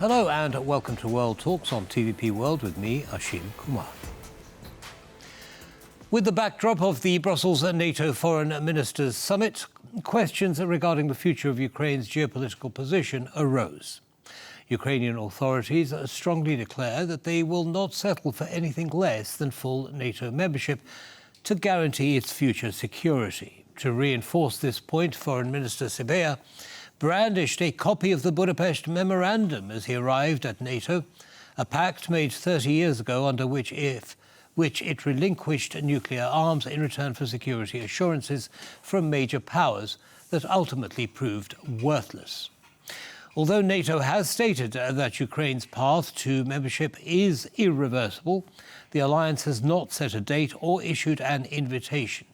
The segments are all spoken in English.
Hello and welcome to World Talks on TVP World with me, Ashim Kumar. With the backdrop of the Brussels NATO Foreign Ministers Summit, questions regarding the future of Ukraine's geopolitical position arose. Ukrainian authorities strongly declare that they will not settle for anything less than full NATO membership to guarantee its future security. To reinforce this point, Foreign Minister Serbia brandished a copy of the Budapest Memorandum as he arrived at NATO, a pact made 30 years ago under which it relinquished nuclear arms in return for security assurances from major powers that ultimately proved worthless. Although NATO has stated that Ukraine's path to membership is irreversible, the alliance has not set a date or issued an invitation.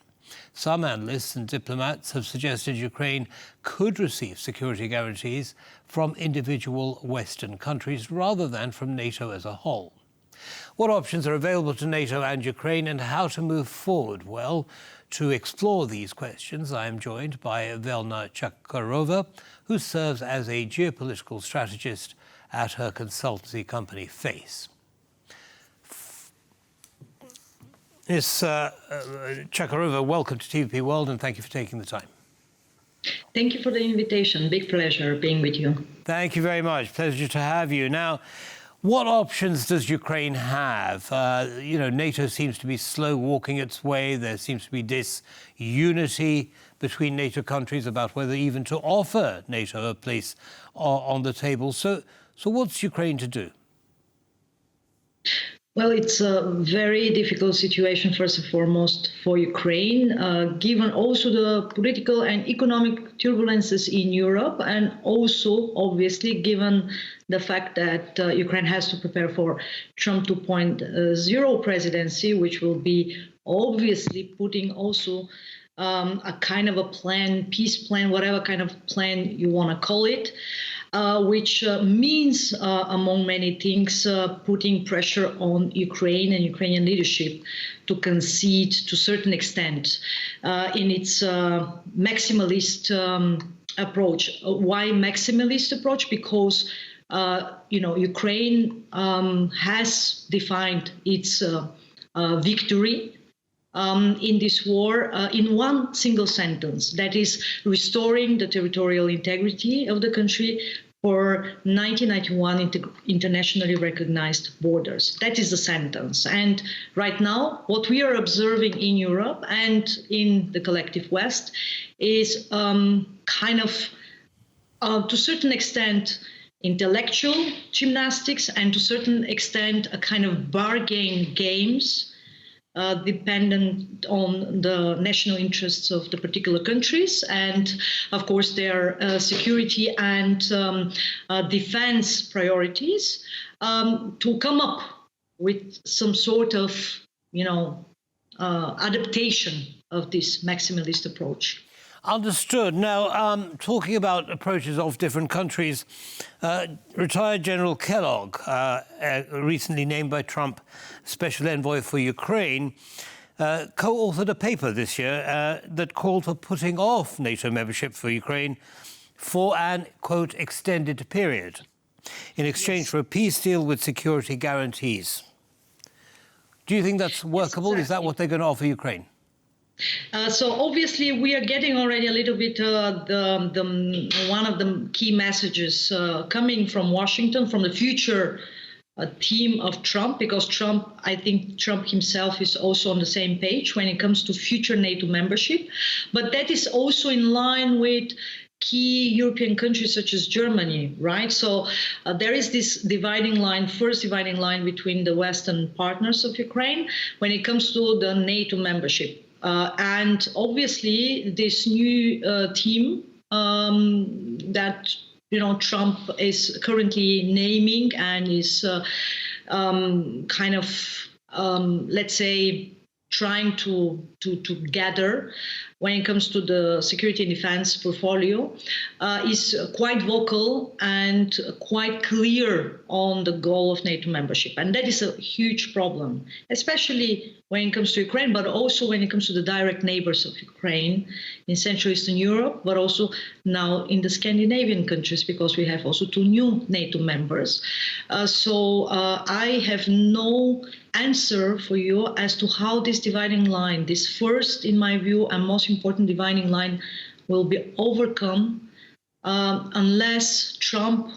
Some analysts and diplomats have suggested Ukraine could receive security guarantees from individual Western countries rather than from NATO as a whole. What options are available to NATO and Ukraine and how to move forward? Well, to explore these questions, I am joined by Velina Tchakarova, who serves as a geopolitical strategist at her consultancy company FACE. Ms. Tchakarova, welcome to TVP World and thank you for taking the time. Thank you for the invitation. Big pleasure being with you. Thank you very much. Pleasure to have you. Now, what options does Ukraine have? NATO seems to be slow walking its way. There seems to be disunity between NATO countries about whether even to offer NATO a place on the table. So what's Ukraine to do? Well, it's a very difficult situation, first and foremost, for Ukraine, given also the political and economic turbulences in Europe, and also, obviously, given the fact that Ukraine has to prepare for Trump 2.0 presidency, which will be obviously putting also a kind of a plan, peace plan, whatever kind of plan you want to call it, which means, among many things, putting pressure on Ukraine and Ukrainian leadership to concede to a certain extent in its maximalist approach. Why maximalist approach? Because Ukraine has defined its victory in this war in one single sentence, that is restoring the territorial integrity of the country for 1991 internationally recognized borders. That is the sentence. And right now, what we are observing in Europe and in the collective West is kind of, to a certain extent, intellectual gymnastics and to a certain extent, a kind of bargain games dependent on the national interests of the particular countries and, of course, their security and defense priorities to come up with some sort of, adaptation of this maximalist approach. Understood. Now, talking about approaches of different countries, retired General Kellogg, recently named by Trump Special Envoy for Ukraine, co-authored a paper this year that called for putting off NATO membership for Ukraine for an, quote, extended period in exchange for a peace deal with security guarantees. Do you think that's workable? Exactly. Is that what they're going to offer Ukraine? So obviously we are getting already a little bit one of the key messages coming from Washington, from the future team of Trump, because I think Trump himself is also on the same page when it comes to future NATO membership. But that is also in line with key European countries such as Germany, right? So there is this first dividing line between the Western partners of Ukraine when it comes to the NATO membership. And obviously, this new team that Trump is currently naming and is kind of, let's say, trying to gather when it comes to the security and defense portfolio, is quite vocal and quite clear on the goal of NATO membership. And that is a huge problem, especially when it comes to Ukraine, but also when it comes to the direct neighbors of Ukraine in Central Eastern Europe, but also now in the Scandinavian countries, because we have also 2 new NATO members. So I have no answer for you as to how this dividing line, this first, in my view, and most important dividing line, will be overcome unless Trump,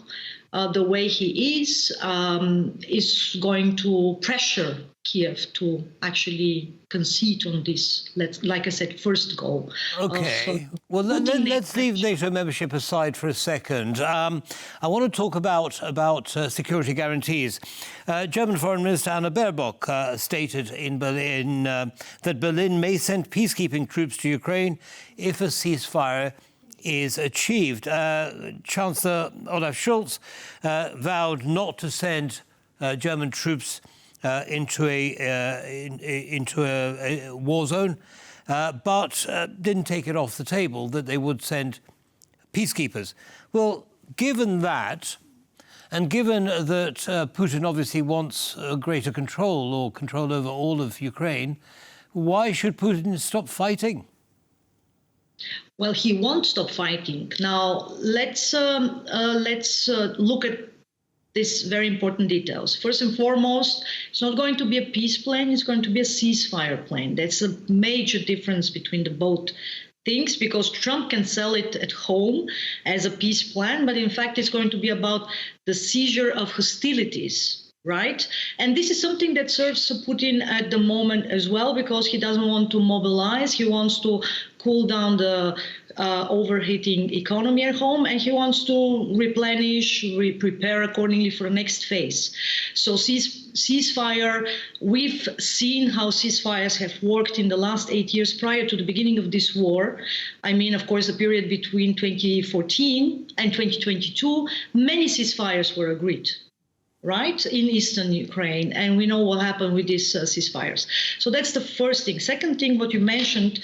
the way he is going to pressure Kiev to actually concede on this, like I said, first goal. Okay. Well, let's leave NATO membership aside for a second. I want to talk about security guarantees. German Foreign Minister Anna Baerbock stated in Berlin that Berlin may send peacekeeping troops to Ukraine if a ceasefire is achieved. Chancellor Olaf Scholz vowed not to send German troops into a war zone, but didn't take it off the table that they would send peacekeepers. Well, given that, and given that Putin obviously wants greater control or control over all of Ukraine, why should Putin stop fighting? Well, he won't stop fighting. Now, let's look at these very important details. First and foremost, it's not going to be a peace plan, it's going to be a ceasefire plan. That's a major difference between the both things, because Trump can sell it at home as a peace plan, but in fact it's going to be about the seizure of hostilities, right? And this is something that serves Putin at the moment as well, because he doesn't want to mobilize, he wants to cool down the overheating economy at home, and he wants to replenish, prepare accordingly for the next phase. So ceasefire, we've seen how ceasefires have worked in the last 8 years prior to the beginning of this war. I mean, of course, the period between 2014 and 2022, many ceasefires were agreed, right, in eastern Ukraine, and we know what happened with these ceasefires. So that's the first thing. Second thing, what you mentioned,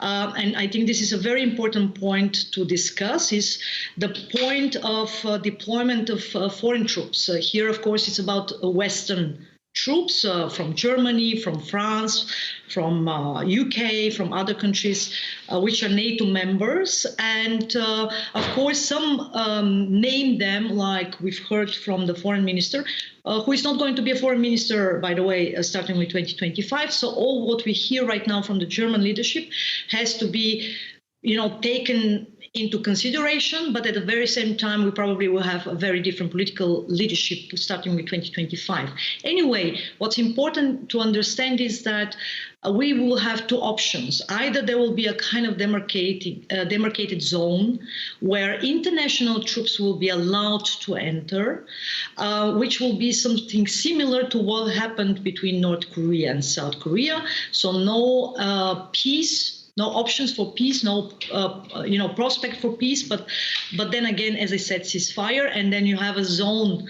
and I think this is a very important point to discuss, is the point of deployment of foreign troops. Here, of course, it's about Western troops from Germany, from France, from UK, from other countries which are NATO members. And of course, some name them, like we've heard from the foreign minister, who is not going to be a foreign minister, by the way, starting with 2025. So all what we hear right now from the German leadership has to be, taken into consideration, but at the very same time, we probably will have a very different political leadership starting with 2025. Anyway, what's important to understand is that we will have 2 options. Either there will be a kind of demarcated zone where international troops will be allowed to enter, which will be something similar to what happened between North Korea and South Korea. So no peace, no options for peace, no prospect for peace, but then again, as I said, ceasefire, and then you have a zone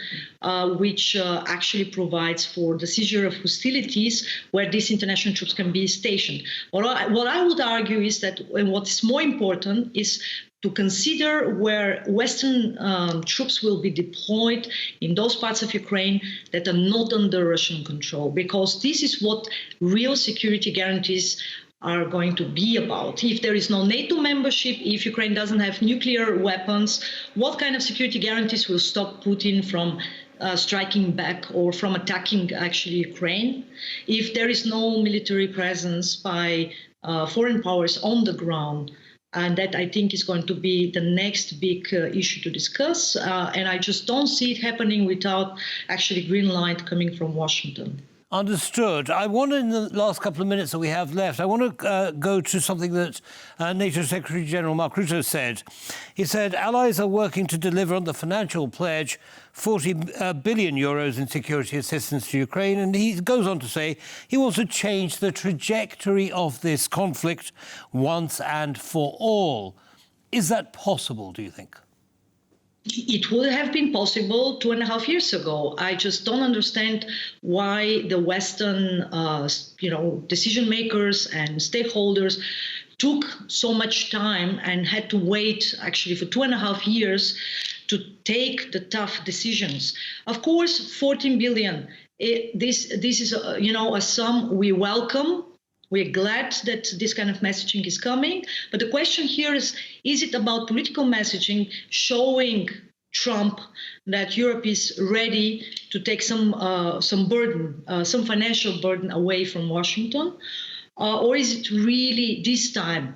which actually provides for the seizure of hostilities where these international troops can be stationed. What I would argue is that, and what's more important is to consider where Western troops will be deployed in those parts of Ukraine that are not under Russian control, because this is what real security guarantees are going to be about. If there is no NATO membership, if Ukraine doesn't have nuclear weapons, what kind of security guarantees will stop Putin from striking back or from attacking actually Ukraine? If there is no military presence by foreign powers on the ground, and that I think is going to be the next big issue to discuss. And I just don't see it happening without actually green light coming from Washington. Understood. I want, in the last couple of minutes that we have left, I want to go to something that NATO Secretary General Mark Rutte said. He said allies are working to deliver on the financial pledge, 40 billion euros in security assistance to Ukraine. And he goes on to say he wants to change the trajectory of this conflict once and for all. Is that possible, do you think? It would have been possible 2.5 years ago. I just don't understand why the Western, decision makers and stakeholders took so much time and had to wait actually for 2.5 years to take the tough decisions. Of course, 14 billion. This is a sum we welcome. We're glad that this kind of messaging is coming. But the question here is it about political messaging showing Trump that Europe is ready to take some burden, some financial burden away from Washington? Or is it really this time?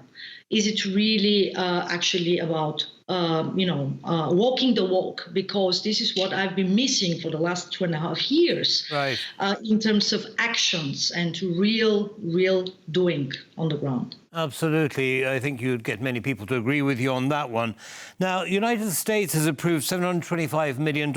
Is it really actually about walking the walk? Because this is what I've been missing for the last 2.5 years, right, in terms of actions and real doing on the ground. Absolutely. I think you'd get many people to agree with you on that one. Now, the United States has approved $725 million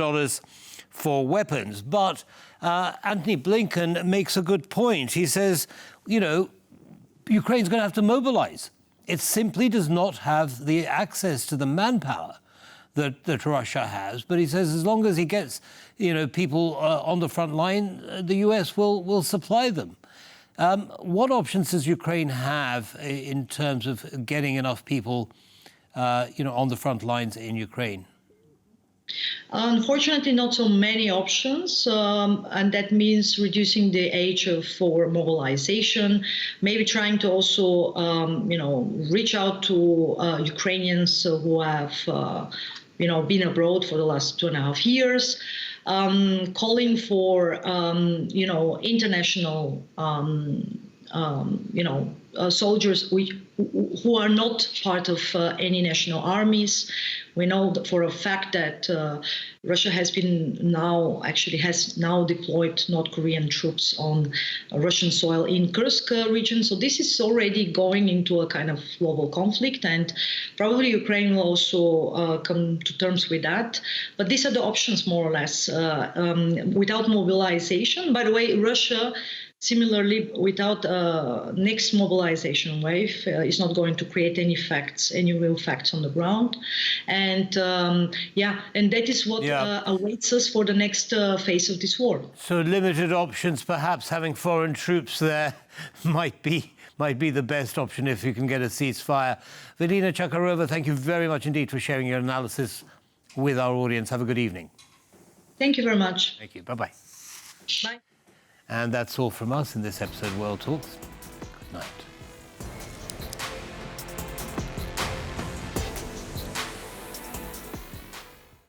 for weapons, but Antony Blinken makes a good point. He says, Ukraine's going to have to mobilize. It simply does not have the access to the manpower that Russia has. But he says as long as he gets, people on the front line, the US will supply them. What options does Ukraine have in terms of getting enough people, on the front lines in Ukraine? Unfortunately, not so many options, and that means reducing the age for mobilization, maybe trying to also, reach out to Ukrainians who have, been abroad for the last 2.5 years, calling for, international, soldiers who are not part of any national armies. We know for a fact that Russia has now deployed North Korean troops on Russian soil in Kursk region. So this is already going into a kind of global conflict, and probably Ukraine will also come to terms with that. But these are the options, more or less, without mobilization. By the way, Russia, similarly, without next mobilization wave, is not going to create any real facts on the ground. And and that is what awaits us for the next phase of this war. So limited options, perhaps having foreign troops there might be the best option if you can get a ceasefire. Velina Tchakarova, thank you very much indeed for sharing your analysis with our audience. Have a good evening. Thank you very much. Thank you. Bye-bye. Bye. And that's all from us in this episode of World Talks. Good night.